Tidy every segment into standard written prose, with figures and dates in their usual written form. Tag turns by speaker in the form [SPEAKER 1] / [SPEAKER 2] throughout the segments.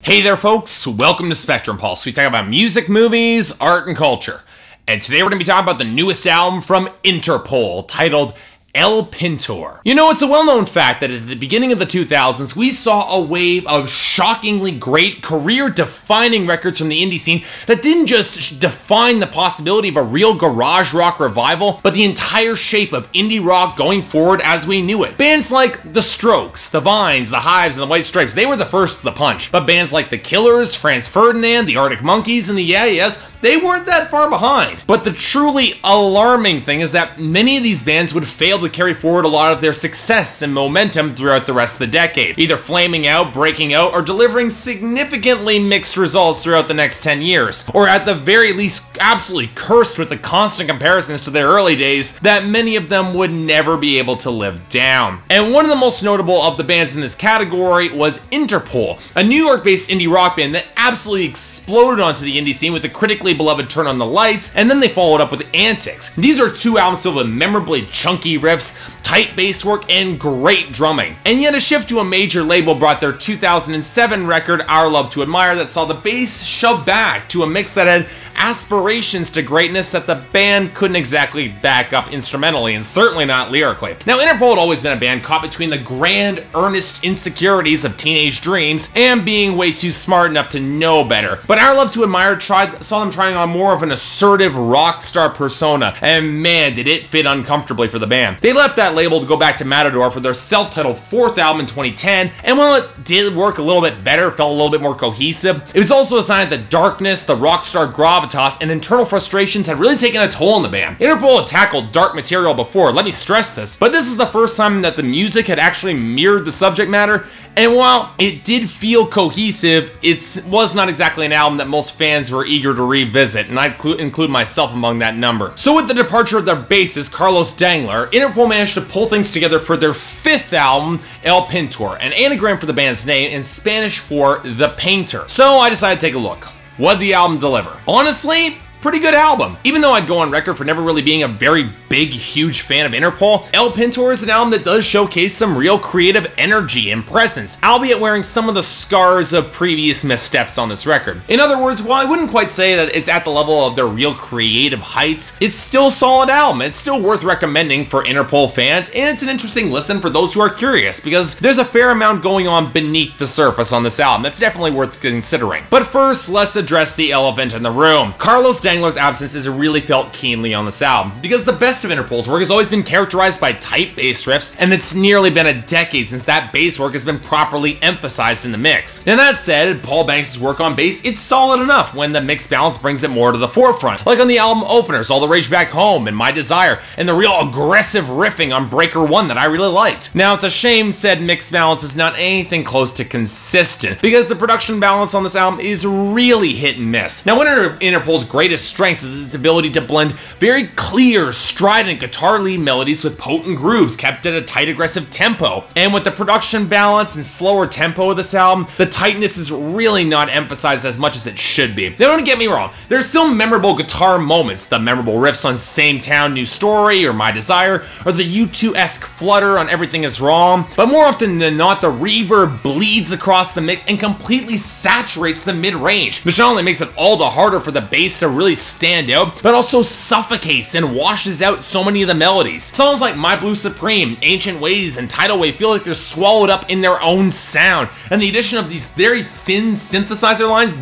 [SPEAKER 1] Hey there folks, welcome to Spectrum Pulse. We talk about music, movies, art, and culture. And today we're going to be talking about the newest album from Interpol, titled Pintor. You know, it's a well-known fact that at the beginning of the 2000s, we saw a wave of shockingly great, career-defining records from the indie scene that didn't just define the possibility of a real garage rock revival, but the entire shape of indie rock going forward as we knew it. Bands like The Strokes, The Vines, The Hives, and The White Stripes, they were the first to the punch. But bands like The Killers, Franz Ferdinand, The Arctic Monkeys, and The Yeah Yeahs, they weren't that far behind. But the truly alarming thing is that many of these bands would fail to carry forward a lot of their success and momentum throughout the rest of the decade, either flaming out, breaking out, or delivering significantly mixed results throughout the next 10 years, or at the very least absolutely cursed with the constant comparisons to their early days that many of them would never be able to live down. And one of the most notable of the bands in this category was Interpol, a New York-based indie rock band that absolutely exploded onto the indie scene with the critically beloved Turn on the Lights, and then they followed up with Antics. These are two albums filled with memorably chunky riffs, tight bass work, and great drumming. And yet a shift to a major label brought their 2007 record, Our Love to Admire, that saw the bass shoved back to a mix that had aspirations to greatness that the band couldn't exactly back up instrumentally, and certainly not lyrically. Now, Interpol had always been a band caught between the grand, earnest insecurities of teenage dreams and being way too smart enough to know better. But Our Love to Admire saw them trying on more of an assertive rock star persona, and man, did it fit uncomfortably for the band. They left that label to go back to Matador for their self-titled fourth album in 2010, and while it did work a little bit better, felt a little bit more cohesive, it was also a sign that the darkness, the rock star gravitas, and internal frustrations had really taken a toll on the band. Interpol had tackled dark material before, let me stress this, but this is the first time that the music had actually mirrored the subject matter, and while it did feel cohesive, it was not exactly an album that most fans were eager to revisit, and I'd include myself among that number. So with the departure of their bassist, Carlos Dangler, Interpol managed to pull things together for their fifth album, Pintor, an anagram for the band's name in Spanish for The Painter. So I decided to take a look. What'd the album deliver? Honestly, pretty good album. Even though I'd go on record for never really being a very big, huge fan of Interpol, Pintor is an album that does showcase some real creative energy and presence, albeit wearing some of the scars of previous missteps on this record. In other words, while I wouldn't quite say that it's at the level of their real creative heights, it's still a solid album. It's still worth recommending for Interpol fans, and it's an interesting listen for those who are curious, because there's a fair amount going on beneath the surface on this album that's definitely worth considering. But first, let's address the elephant in the room. Carlos Dangler's absence is really felt keenly on this album, because the best of Interpol's work has always been characterized by tight bass riffs, and it's nearly been a decade since that bass work has been properly emphasized in the mix. Now that said, Paul Banks' work on bass, it's solid enough when the mix balance brings it more to the forefront, like on the album openers, All the Rage Back Home and My Desire, and the real aggressive riffing on Breaker 1 that I really liked. Now it's a shame said mix balance is not anything close to consistent, because the production balance on this album is really hit and miss. Now one of Interpol's greatest strengths is its ability to blend very clear, strident guitar lead melodies with potent grooves kept at a tight, aggressive tempo. And with the production balance and slower tempo of this album, the tightness is really not emphasized as much as it should be. Now don't get me wrong, there's still memorable guitar moments, the memorable riffs on Same Town, New Story, or My Desire, or the U2-esque flutter on Everything Is Wrong, but more often than not, the reverb bleeds across the mix and completely saturates the mid-range, which not only makes it all the harder for the bass to really stand out, but also suffocates and washes out so many of the melodies. Songs like My Blue Supreme, Ancient Ways, and Tidal Wave feel like they're swallowed up in their own sound, and the addition of these very thin synthesizer lines,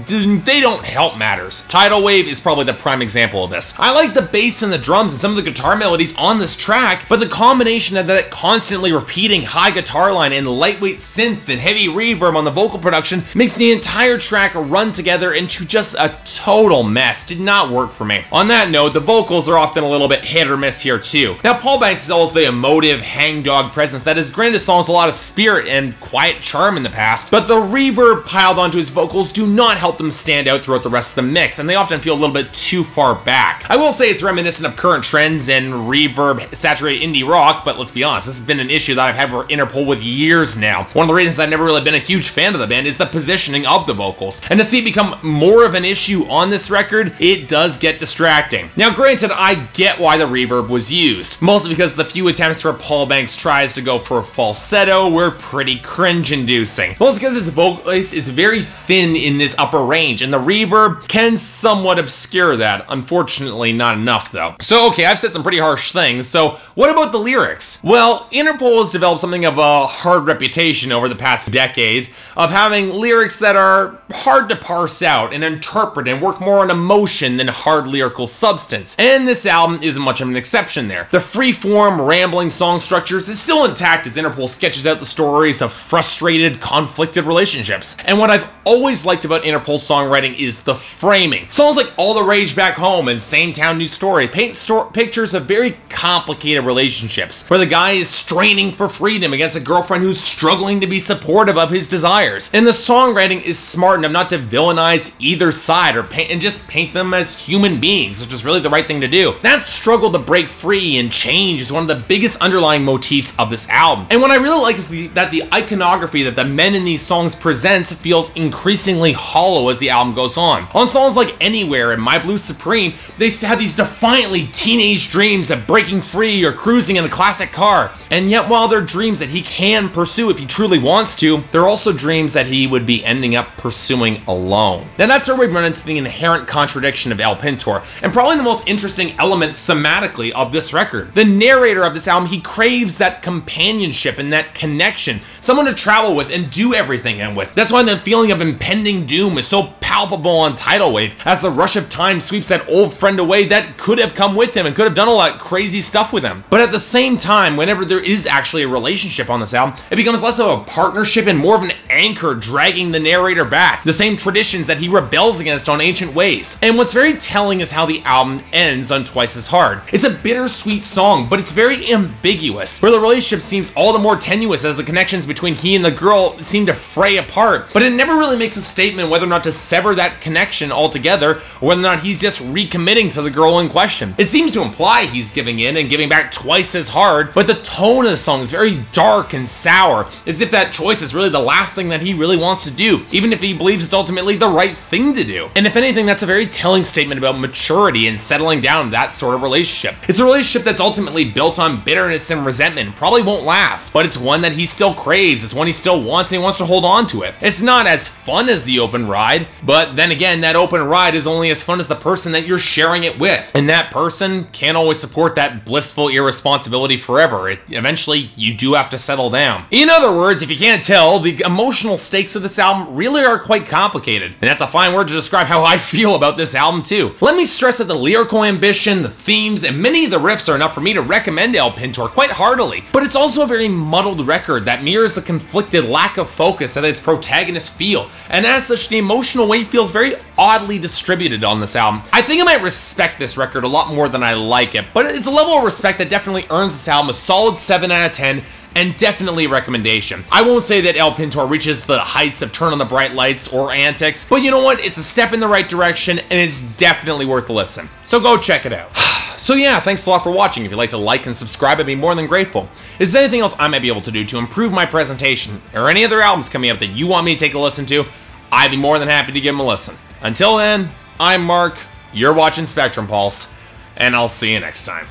[SPEAKER 1] they don't help matters. Tidal Wave is probably the prime example of this. I like the bass and the drums and some of the guitar melodies on this track, but the combination of that constantly repeating high guitar line and lightweight synth and heavy reverb on the vocal production makes the entire track run together into just a total mess. Did not work for me. On that note, the vocals are often a little bit hit or miss here too. Now Paul Banks is always the emotive hangdog presence that has granted his songs a lot of spirit and quiet charm in the past, but the reverb piled onto his vocals do not help them stand out throughout the rest of the mix, and they often feel a little bit too far back. I will say it's reminiscent of current trends and reverb saturated indie rock, but let's be honest, this has been an issue that I've had for Interpol with years now. One of the reasons I've never really been a huge fan of the band is the positioning of the vocals, and to see it become more of an issue on this record, it it does get distracting. Now granted, I get why the reverb was used, mostly because the few attempts where Paul Banks tries to go for a falsetto were pretty cringe-inducing. Mostly because his voice is very thin in this upper range, and the reverb can somewhat obscure that. Unfortunately, not enough though. So okay, I've said some pretty harsh things, so what about the lyrics? Well, Interpol has developed something of a hard reputation over the past decade of having lyrics that are hard to parse out and interpret and work more on emotion than hard lyrical substance. And this album isn't much of an exception there. The free-form, rambling song structures is still intact as Interpol sketches out the stories of frustrated, conflicted relationships. And what I've always liked about Interpol's songwriting is the framing. Songs like All the Rage Back Home and Same Town New Story paint pictures of very complicated relationships, where the guy is straining for freedom against a girlfriend who's struggling to be supportive of his desires. And the songwriting is smart enough not to villainize either side or just paint them as human beings, which is really the right thing to do. That struggle to break free and change is one of the biggest underlying motifs of this album. And what I really like is that the iconography that the men in these songs presents feels increasingly hollow as the album goes on. On songs like Anywhere and My Blue Supreme, they have these defiantly teenage dreams of breaking free or cruising in a classic car. And yet while they're dreams that he can pursue if he truly wants to, they're also dreams that he would be ending up pursuing alone. Now that's where we run into the inherent contradiction of El Pintor, and probably the most interesting element thematically of this record. The narrator of this album, he craves that companionship and that connection, someone to travel with and do everything in with. That's why the feeling of impending doom is so palpable on Tidal Wave, as the rush of time sweeps that old friend away that could have come with him and could have done a lot of crazy stuff with him. But at the same time, whenever there is actually a relationship on this album, it becomes less of a partnership and more of an anchor dragging the narrator back, the same traditions that he rebels against on ancient ways. And what's very telling is how the album ends on Twice as Hard. It's a bittersweet song, but it's very ambiguous, where the relationship seems all the more tenuous as the connections between he and the girl seem to fray apart, but it never really makes a statement whether or not to sever that connection altogether, or whether or not he's just recommitting to the girl in question. It seems to imply he's giving in and giving back twice as hard, but the tone of the song is very dark and sour, as if that choice is really the last thing that he really wants to do, even if he believes it's ultimately the right thing to do. And if anything, that's a very telling statement about maturity and settling down that sort of relationship. It's a relationship that's ultimately built on bitterness and resentment, probably won't last, but it's one that he still craves, it's one he still wants, and he wants to hold on to it. It's not as fun as the open ride, but then again, that open ride is only as fun as the person that you're sharing it with, and that person can't always support that blissful irresponsibility forever. Eventually, you do have to settle down. In other words, if you can't tell, the emotional stakes of this album really are quite complicated, and that's a fine word to describe how I feel about this album too. Let me stress that the lyrical ambition, the themes, and many of the riffs are enough for me to recommend El Pintor quite heartily, but it's also a very muddled record that mirrors the conflicted lack of focus that its protagonists feel, and as such, the emotional weight feels very oddly distributed on this album. I think I might respect this record a lot more than I like it, but it's a level of respect that definitely earns this album a solid 7 out of 10, and definitely a recommendation. I won't say that El Pintor reaches the heights of Turn on the Bright Lights or Antics, but you know what? It's a step in the right direction, and it's definitely worth a listen. So go check it out. So yeah, thanks a lot for watching. If you'd like to like and subscribe, I'd be more than grateful. If there's anything else I might be able to do to improve my presentation, or any other albums coming up that you want me to take a listen to, I'd be more than happy to give them a listen. Until then, I'm Mark, you're watching Spectrum Pulse, and I'll see you next time.